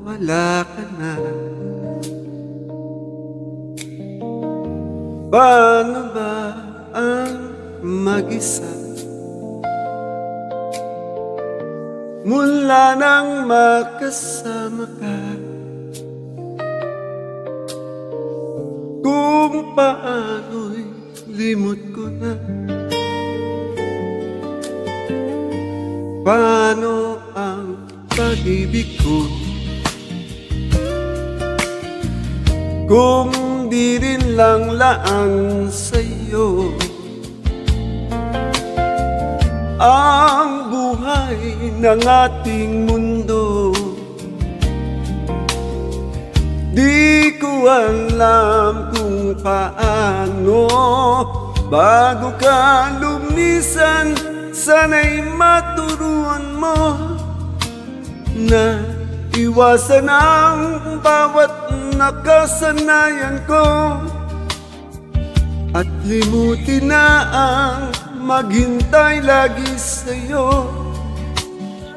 wala ka na? Paano ba ang mag-isa mula nang makasama ka? Kung paano'y limot ko na. Paano ang pag-ibig ko kung di rin lang laan sa'yo ang buhay ng ating mundo? Di ko alam kung paano bago ka lumisan. Sana'y maturuan mo na iwasan ang bawat nakasanayan ko at limutin na ang maghintay lagi sa'yo.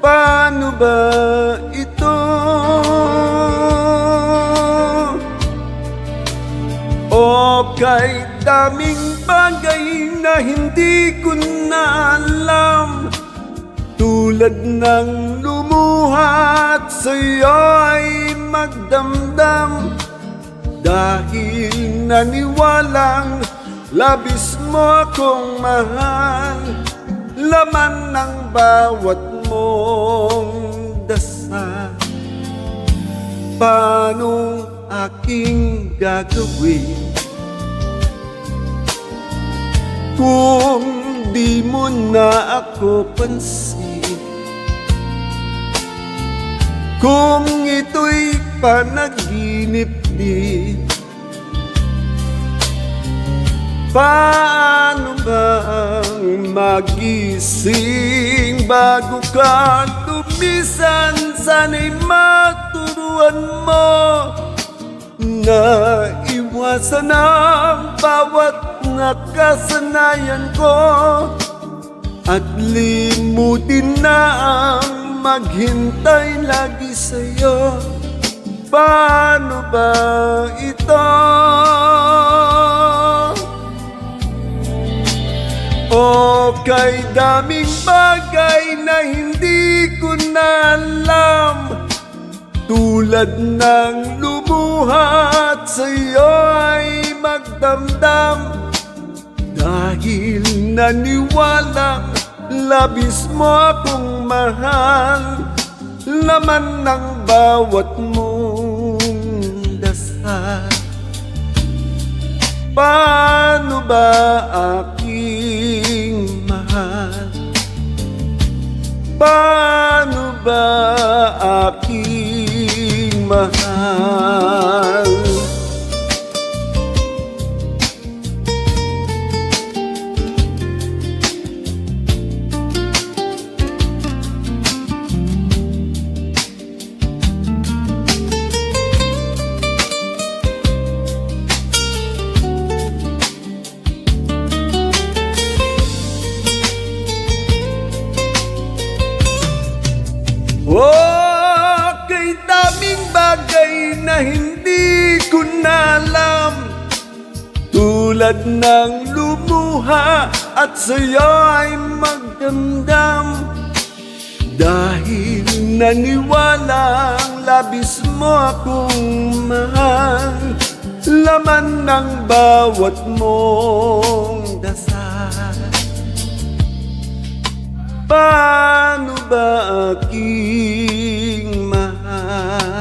Paano ba ito? O kay daming bagay na hindi ko na alam, tulad ng lumuhat sa'yo ay magdamdam, dahil naniwalang labis mo akong mahal. Laman ng bawat mong dasal. Paano aking gagawin kung di mo na ako pansin? Kung ito'y panaginip din, paano bang magising bago ka lumisan? Sana'y maturuan mo na iwasan ang bawat nakasanayan ko at limutin na ang maghintay lagi sa'yo. Paano ba ito? O kay daming bagay na hindi ko na alam, tulad ng lumuhat sa'yo ay magdamdam, dahil naniwalang labis mo akong mahal. Laman ng bawat mong dasal. Paano ba aking mahal? Paano ba aking mahal? Oh, kay daming bagay na hindi ko na alam, tulad ng lumuha at sa'yo ay magdamdam, dahil naniwalang labis mo akong mahal. Laman ng bawat mong dasal. Paano ba aking mahal?